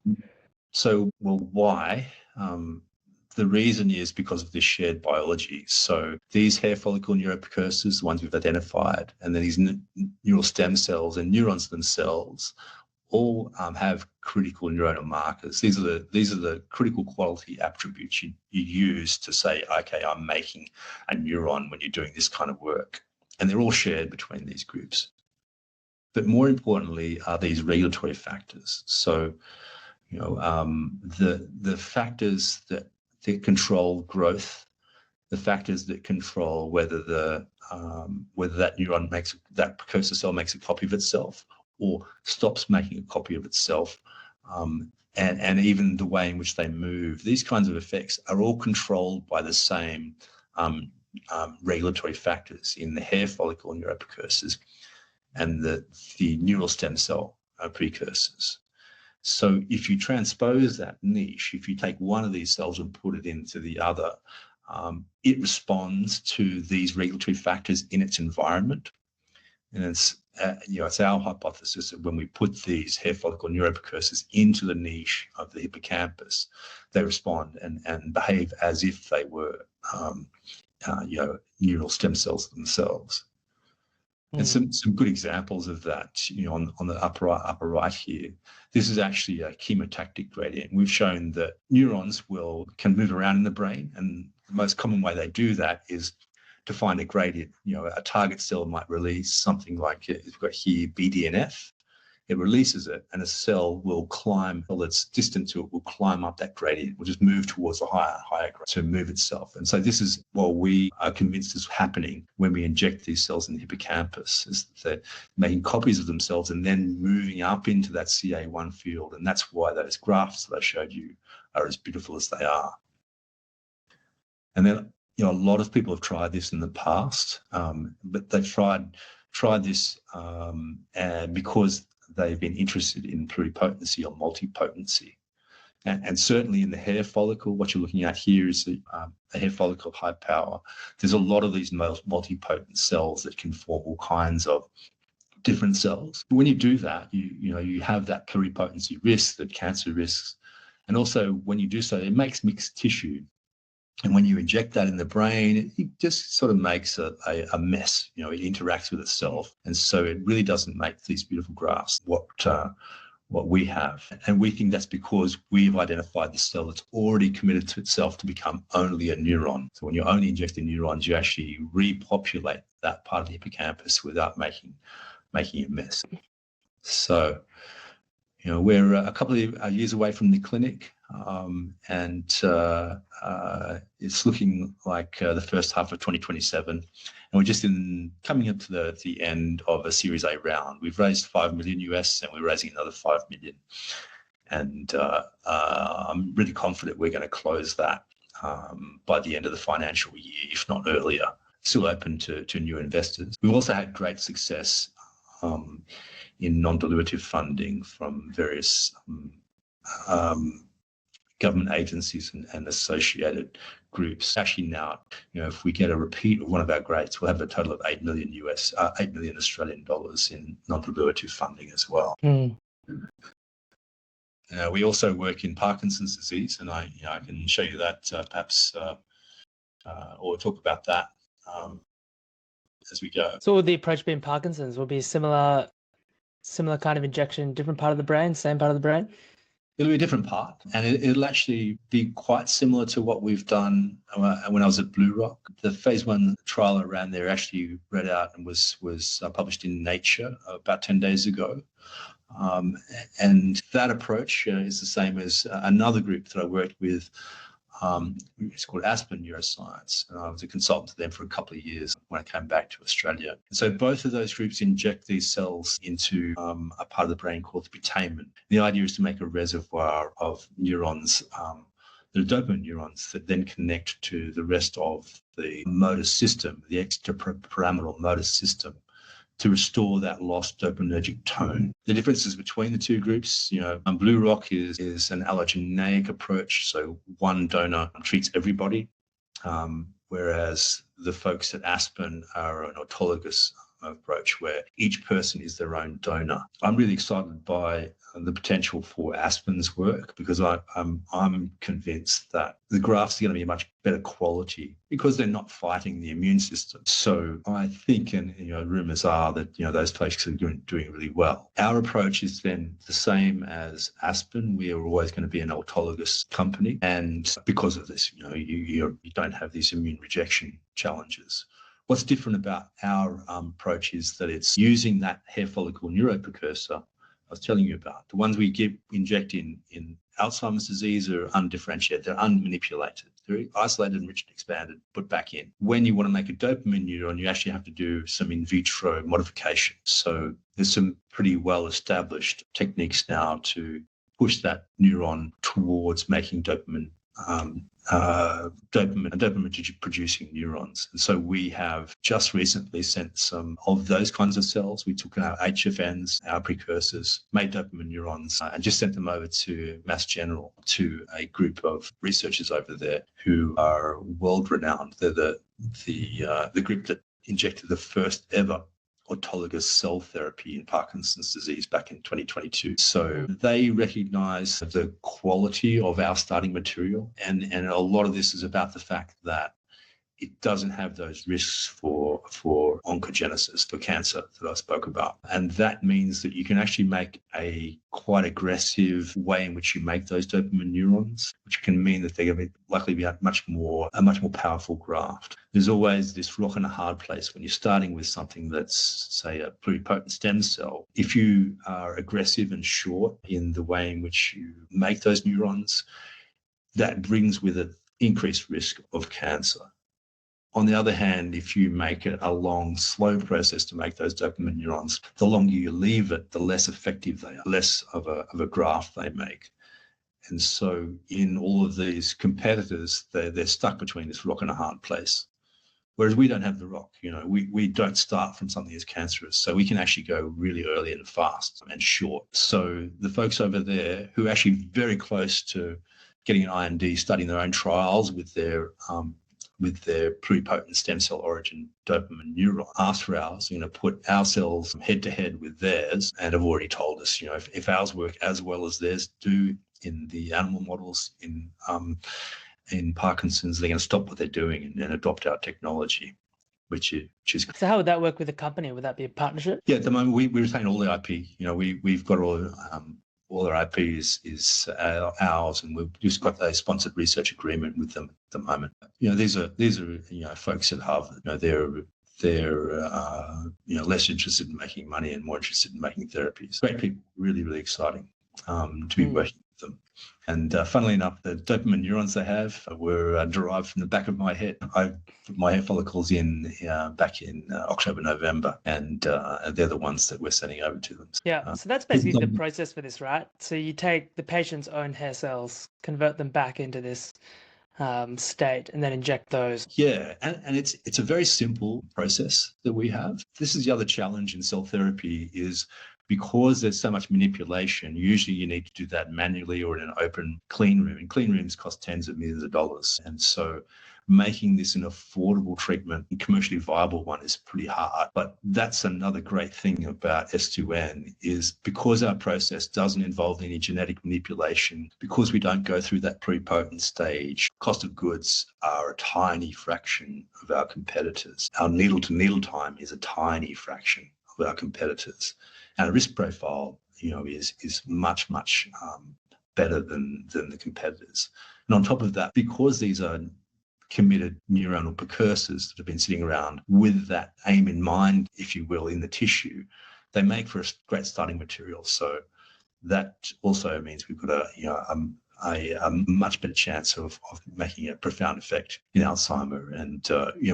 So, why? The reason is because of this shared biology. So these hair follicle neuroprecursors, the ones we've identified, and then these neural stem cells and neurons themselves all have critical neuronal markers. These are the critical quality attributes you use to say, okay, I'm making a neuron when you're doing this kind of work. And they're all shared between these groups. But more importantly are these regulatory factors. So, the factors that control growth, the factors that control whether that neuron that precursor cell makes a copy of itself or stops making a copy of itself, and even the way in which they move. These kinds of effects are all controlled by the same regulatory factors in the hair follicle neuroprecursors and the neural stem cell precursors. So if you transpose that niche, if you take one of these cells and put it into the other, it responds to these regulatory factors in its environment. And it's our hypothesis that when we put these hair follicle neuroprecursors into the niche of the hippocampus, they respond and behave as if they were neural stem cells themselves. And some good examples of that, on the upper right here. This is actually a chemotactic gradient. We've shown that neurons can move around in the brain, and the most common way they do that is to find a gradient. A target cell might release something like we've got here BDNF. It releases it, and a cell will climb, or that's distant to it, will climb up that gradient, will just move towards a higher gradient to move itself. And so this is what we are convinced is happening when we inject these cells in the hippocampus, is that they're making copies of themselves and then moving up into that CA1 field. And that's why those graphs that I showed you are as beautiful as they are. And then, a lot of people have tried this in the past, but they've tried this because they've been interested in pluripotency or multipotency. And certainly in the hair follicle, what you're looking at here is a hair follicle of high power. There's a lot of these multipotent cells that can form all kinds of different cells. When you do that, you have that pluripotency risk, that cancer risks. And also when you do so, it makes mixed tissue. And when you inject that in the brain, it just sort of makes a mess. It interacts with itself. And so it really doesn't make these beautiful grafts what we have. And we think that's because we've identified the cell that's already committed to itself to become only a neuron. So when you're only injecting neurons, you actually repopulate that part of the hippocampus without making a mess. So, we're a couple of years away from the clinic. It's looking like the first half of 2027, and we're just coming up to the end of a Series A round. We've raised $5 million US, and we're raising another $5 million, and I'm really confident we're going to close that by the end of the financial year, if not earlier. Still open to new investors. We've also had great success in non-dilutive funding from various government agencies and associated groups. Actually now, if we get a repeat of one of our greats, we'll have a total of $8 million Australian dollars in non-dilutive funding as well. We also work in Parkinson's disease, and I can show you that perhaps, or talk about that as we go. So would the approach be in Parkinson's? Will be a similar kind of injection, different part of the brain, same part of the brain? It'll be a different part, and it'll actually be quite similar to what we've done when I was at Blue Rock. The phase 1 trial I ran there actually read out and was published in Nature about 10 days ago. And that approach is the same as another group that I worked with. It's called Aspen Neuroscience. And I was a consultant to them for a couple of years when I came back to Australia. And so both of those groups inject these cells into a part of the brain called the putamen. The idea is to make a reservoir of neurons, the dopamine neurons, that then connect to the rest of the motor system, the extrapyramidal motor system, to restore that lost dopaminergic tone. The differences between the two groups, Blue Rock is an allogeneic approach, so one donor treats everybody, whereas the folks at Aspen are an autologous approach where each person is their own donor. I'm really excited by the potential for Aspen's work because I'm convinced that the grafts are going to be a much better quality because they're not fighting the immune system. So I think, and rumours are that those folks are doing really well. Our approach is then the same as Aspen. We are always going to be an autologous company, and because of this, you don't have these immune rejection challenges. What's different about our approach is that it's using that hair follicle neuroprecursor I was telling you about. The ones we inject in Alzheimer's disease are undifferentiated, they're unmanipulated. They're isolated, enriched, expanded, put back in. When you want to make a dopamine neuron, you actually have to do some in vitro modification. So there's some pretty well-established techniques now to push that neuron towards making dopamine producing neurons. And so we have just recently sent some of those kinds of cells. We took our HFNs, our precursors, made dopamine neurons, and just sent them over to Mass General, to a group of researchers over there who are world-renowned. They're the group that injected the first ever autologous cell therapy in Parkinson's disease back in 2022. So they recognize the quality of our starting material. And a lot of this is about the fact that it doesn't have those risks for oncogenesis, for cancer that I spoke about. And that means that you can actually make a quite aggressive way in which you make those dopamine neurons, which can mean that they're going to be likely to be a much more powerful graft. There's always this rock and a hard place when you're starting with something that's, say, a pluripotent stem cell. If you are aggressive and short in the way in which you make those neurons, that brings with it increased risk of cancer. On the other hand, if you make it a long, slow process to make those dopamine neurons, the longer you leave it, the less effective they are, less of a graft they make. And so in all of these competitors, they're stuck between this rock and a hard place. Whereas we don't have the rock, we don't start from something as cancerous. So we can actually go really early and fast and short. So the folks over there who are actually very close to getting an IND, studying their own trials with their pluripotent stem cell origin dopamine neuron after ours, put our cells head to head with theirs, and have already told us, if ours work as well as theirs do in the animal models in Parkinson's, they're going to stop what they're doing and adopt our technology, which is. So how would that work with the company? Would that be a partnership? Yeah, at the moment we retain all the IP. We've got all their IP is ours, and we've just got a sponsored research agreement with them at the moment. These are folks at Harvard. They're less interested in making money and more interested in making therapies. Great people, really, really exciting to be working with them. And funnily enough, the dopamine neurons they have were derived from the back of my head. I put my hair follicles in back in October, November, and they're the ones that we're sending over to them. Yeah, so that's basically the process for this, right? So you take the patient's own hair cells, convert them back into this state, and then inject those. Yeah, and it's a very simple process that we have. This is the other challenge in cell therapy is because there's so much manipulation, usually you need to do that manually or in an open clean room. And clean rooms cost tens of millions of dollars. And so making this an affordable treatment, a commercially viable one, is pretty hard. But that's another great thing about S2N is because our process doesn't involve any genetic manipulation, because we don't go through that prepotent stage, cost of goods are a tiny fraction of our competitors. Our needle-to-needle time is a tiny fraction of our competitors. And a risk profile, is much, much better than the competitors. And on top of that, because these are committed neuronal precursors that have been sitting around with that aim in mind, if you will, in the tissue, they make for a great starting material. So that also means we've got a much better chance of making a profound effect in Alzheimer. And,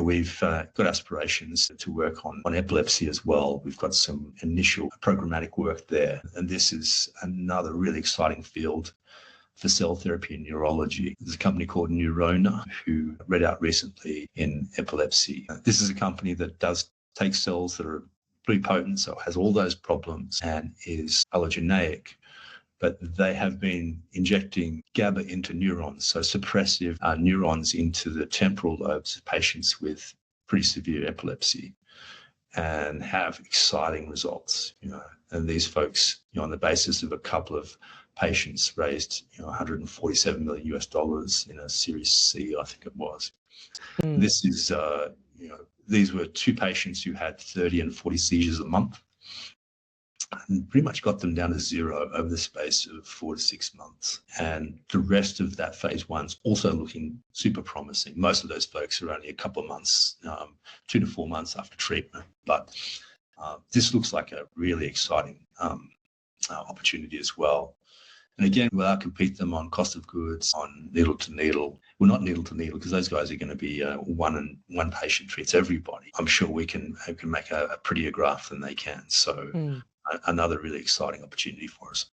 we've got aspirations to work on epilepsy as well. We've got some initial programmatic work there. And this is another really exciting field for cell therapy and neurology. There's a company called Neurona who read out recently in epilepsy. This is a company that does take cells that are pretty potent, so it has all those problems and is allogeneic. But they have been injecting GABA into neurons, so suppressive neurons into the temporal lobes of patients with pretty severe epilepsy, and have exciting results. And these folks, on the basis of a couple of patients, raised $147 million in a Series C, I think it was. This is, these were two patients who had 30 and 40 seizures a month, and pretty much got them down to zero over the space of 4 to 6 months. And the rest of that phase one's also looking super promising. Most of those folks are only a couple of months, 2 to 4 months after treatment. But this looks like a really exciting opportunity as well. And again, we'll outcompete them on cost of goods, on needle to needle. Well, not needle to needle, because those guys are going to be one patient treats everybody. I'm sure we can make a prettier graph than they can. So another really exciting opportunity for us.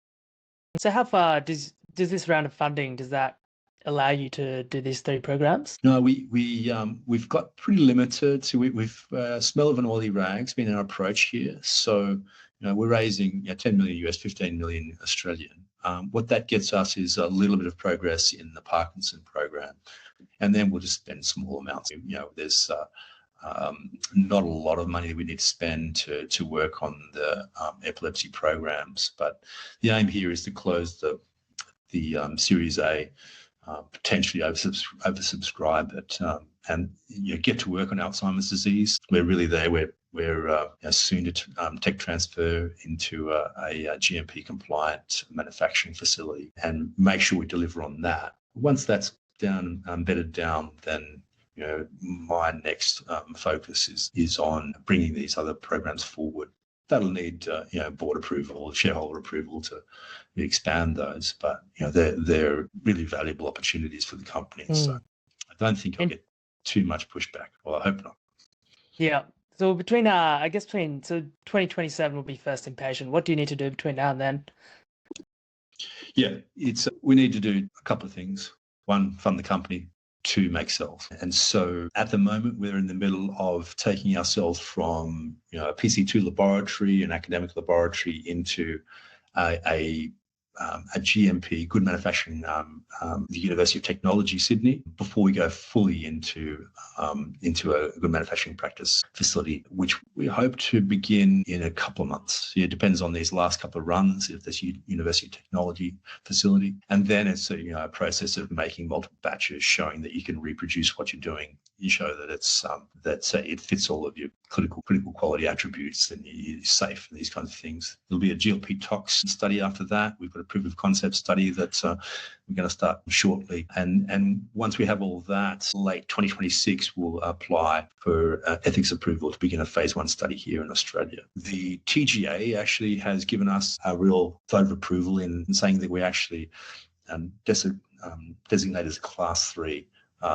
So how far does this round of funding, does that allow you to do these 3 programs? No, we've got pretty limited. So we've smell of an oily rag's been our approach here. So we're raising 10 million US, 15 million Australian. What that gets us is a little bit of progress in the Parkinson program, and then we'll just spend small amounts. There's not a lot of money that we need to spend to work on the epilepsy programs, but the aim here is to close the Series A, potentially oversubscribe it, and get to work on Alzheimer's disease. We're really there. We're soon to tech transfer into a GMP compliant manufacturing facility and make sure we deliver on that. Once that's down, bedded down, then my next focus is on bringing these other programs forward. That'll need board approval, shareholder approval to expand those, but they're really valuable opportunities for the company. So I don't think I'll get too much pushback. Well, I hope not. Yeah. So between 2027 will be first in patient. What do you need to do between now and then? Yeah, we need to do a couple of things. One, fund the company. 2, make cells. And so at the moment, we're in the middle of taking our cells from a PC2 laboratory, an academic laboratory, into a GMP, good manufacturing, the University of Technology, Sydney, before we go fully into a good manufacturing practice facility, which we hope to begin in a couple of months. It depends on these last couple of runs of this University of Technology facility. And then it's a process of making multiple batches, showing that you can reproduce what you're doing. You show that it fits all of your critical quality attributes, and you're safe and these kinds of things. There'll be a GLP tox study after that. We've got a proof of concept study that we're going to start shortly. And once we have all that, late 2026, we'll apply for ethics approval to begin a phase 1 study here in Australia. The TGA actually has given us a real vote of approval in saying that we actually designated as a class 3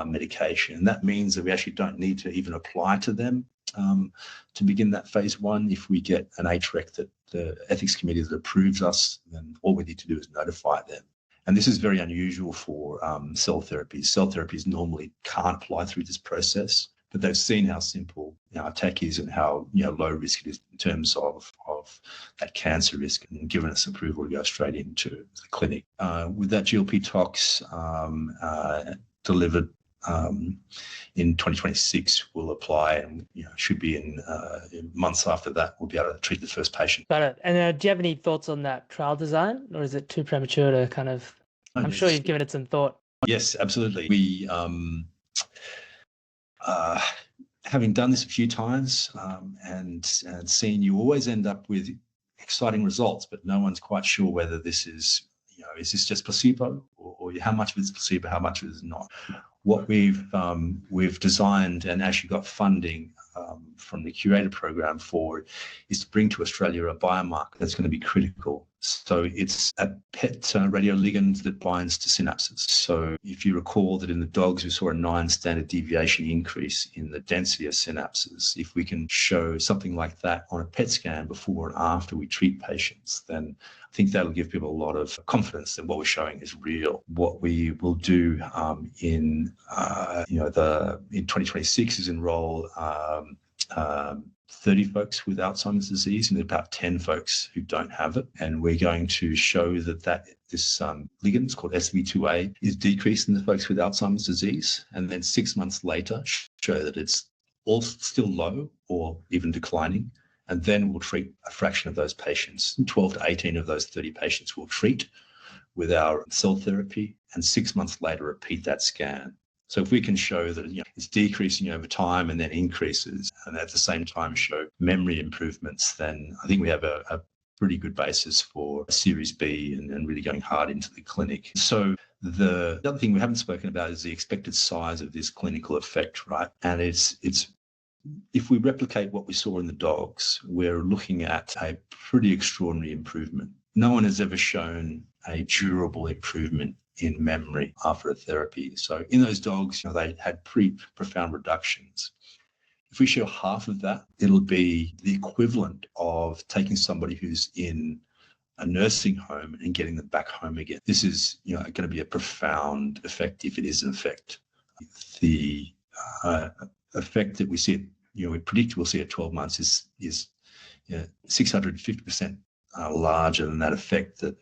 medication. And that means that we actually don't need to even apply to them to begin that phase 1. If we get an HREC that the ethics committee that approves us, then all we need to do is notify them. And this is very unusual for cell therapies. Cell therapies normally can't apply through this process, but they've seen how simple our tech is and how low risk it is in terms of that cancer risk, and given us approval to go straight into the clinic. With that GLP tox delivered in 2026, we'll apply, and should be in months after that, we'll be able to treat the first patient. Got it. And do you have any thoughts on that trial design, or is it too premature to kind of? I'm sure you've given it some thought. Yes, absolutely. We having done this a few times and seen, you always end up with exciting results, but no one's quite sure whether this is this just placebo, or how much of it's placebo, how much of it is not. What we've designed and actually got funding from the Curator program for is to bring to Australia a biomarker that's going to be critical. So it's a PET radioligand that binds to synapses. So if you recall that in the dogs, we saw a 9 standard deviation increase in the density of synapses. If we can show something like that on a PET scan before and after we treat patients, then I think that'll give people a lot of confidence that what we're showing is real. What we will do in 2026 is enroll 30 folks with Alzheimer's disease and about 10 folks who don't have it. And we're going to show that this ligand, it's called SV2A, is decreased in the folks with Alzheimer's disease. And then 6 months later, show that it's all still low or even declining. And then we'll treat a fraction of those patients. 12 to 18 of those 30 patients we'll treat with our cell therapy, and 6 months later, repeat that scan. So if we can show that it's decreasing over time and then increases, and at the same time show memory improvements, then I think we have a pretty good basis for a Series B and really going hard into the clinic. So the other thing we haven't spoken about is the expected size of this clinical effect, right? And it's if we replicate what we saw in the dogs, we're looking at a pretty extraordinary improvement. No one has ever shown a durable improvement in memory after a therapy. So in those dogs, they had pretty profound reductions. If we show half of that, it'll be the equivalent of taking somebody who's in a nursing home and getting them back home again. This is going to be a profound effect if it is an effect. The effect that we see, we predict we'll see at 12 months is 650% larger than that effect that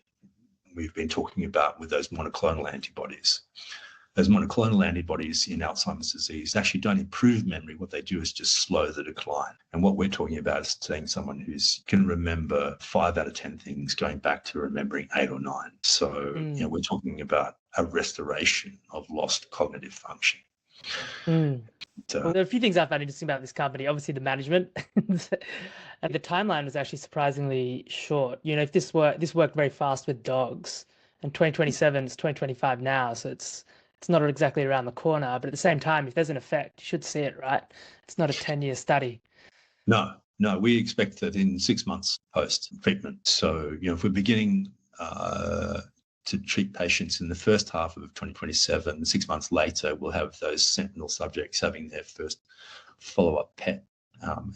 we've been talking about with those monoclonal antibodies. Those monoclonal antibodies in Alzheimer's disease actually don't improve memory. What they do is just slow the decline. And what we're talking about is saying someone who can remember 5 out of 10 things going back to remembering 8 or 9. So we're talking about a restoration of lost cognitive function. Well, there are a few things I found interesting about this company. Obviously, the management and the timeline was actually surprisingly short. If this worked very fast with dogs, and 2027 is 2025 now, so it's not exactly around the corner. But at the same time, if there's an effect, you should see it, right? It's not a 10-year study. No, we expect that in 6 months post treatment. So if we're beginning to treat patients in the first half of 2027, 6 months later, we'll have those sentinel subjects having their first follow-up PET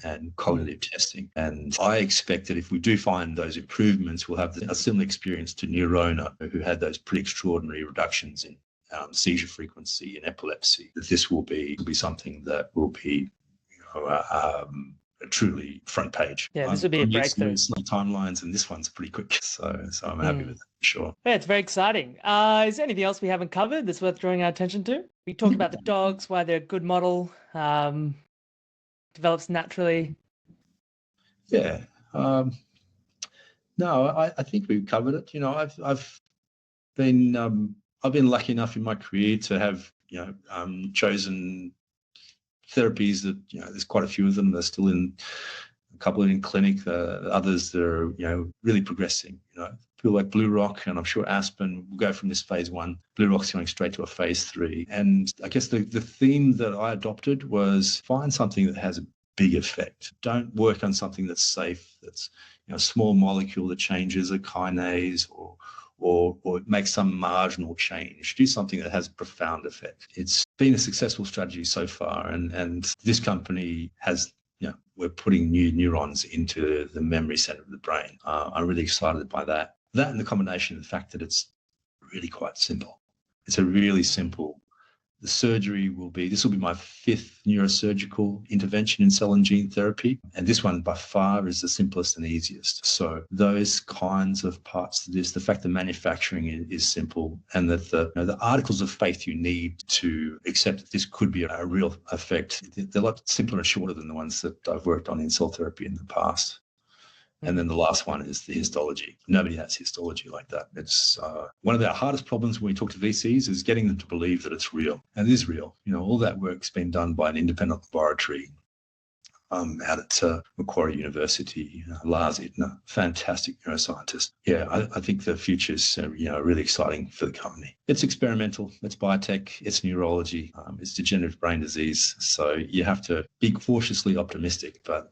and cognitive testing. And I expect that if we do find those improvements, we'll have a similar experience to Neurona, who had those pretty extraordinary reductions in seizure frequency in epilepsy. That this will be something that will be truly front page. Yeah, this would be a breakthrough. It's not timelines, and this one's pretty quick. So I'm happy with that, for sure. Yeah, it's very exciting. Is there anything else we haven't covered that's worth drawing our attention to? We talked about the dogs, why they're a good model, develops naturally. Yeah. No, I think we've covered it. I've been lucky enough in my career to have chosen therapies that there's quite a few of them. They're still in a couple in clinic. Others that are really progressing. People like Blue Rock, and I'm sure Aspen will go from this phase 1. Blue Rock's going straight to a phase 3. And I guess the theme that I adopted was find something that has a big effect. Don't work on something that's safe. That's a small molecule that changes a kinase or or make some marginal change, do something that has a profound effect. It's been a successful strategy so far, and this company has, we're putting new neurons into the memory center of the brain. I'm really excited by that. That and the combination of the fact that it's really quite simple. It's a really simple. The surgery this will be my 5th neurosurgical intervention in cell and gene therapy. And this one by far is the simplest and easiest. So those kinds of parts to this, the fact that manufacturing is simple, and that the articles of faith you need to accept that this could be a real effect, they're a lot simpler and shorter than the ones that I've worked on in cell therapy in the past. And then the last one is the histology. Nobody has histology like that. It's one of our hardest problems when we talk to VCs is getting them to believe that it's real. And it is real. All that work's been done by an independent laboratory out at Macquarie University. Lars Ittner, fantastic neuroscientist. Yeah, I think the future's really exciting for the company. It's experimental. It's biotech. It's neurology. It's degenerative brain disease. So you have to be cautiously optimistic, but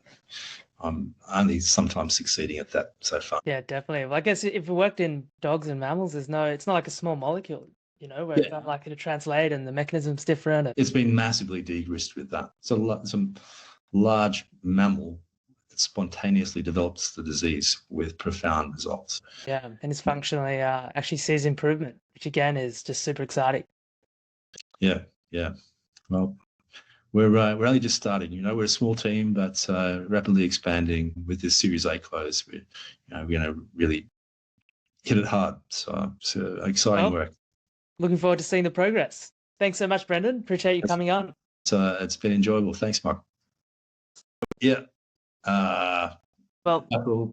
I'm only sometimes succeeding at that so far. Yeah, definitely. Well, I guess if we worked in dogs and mammals, it's not like a small molecule, where it's not likely to translate and the mechanism's different. It's been massively de-risked with that. So some large mammal that spontaneously develops the disease with profound results. Yeah, and it's functionally actually sees improvement, which again is just super exciting. Yeah. Well, we're only just starting. We're a small team, but rapidly expanding with this Series A close. We're going to really hit it hard. So it's exciting work. Looking forward to seeing the progress. Thanks so much, Brendon. Appreciate you coming on. It's been enjoyable. Thanks, Mark. Yeah. Well, Apple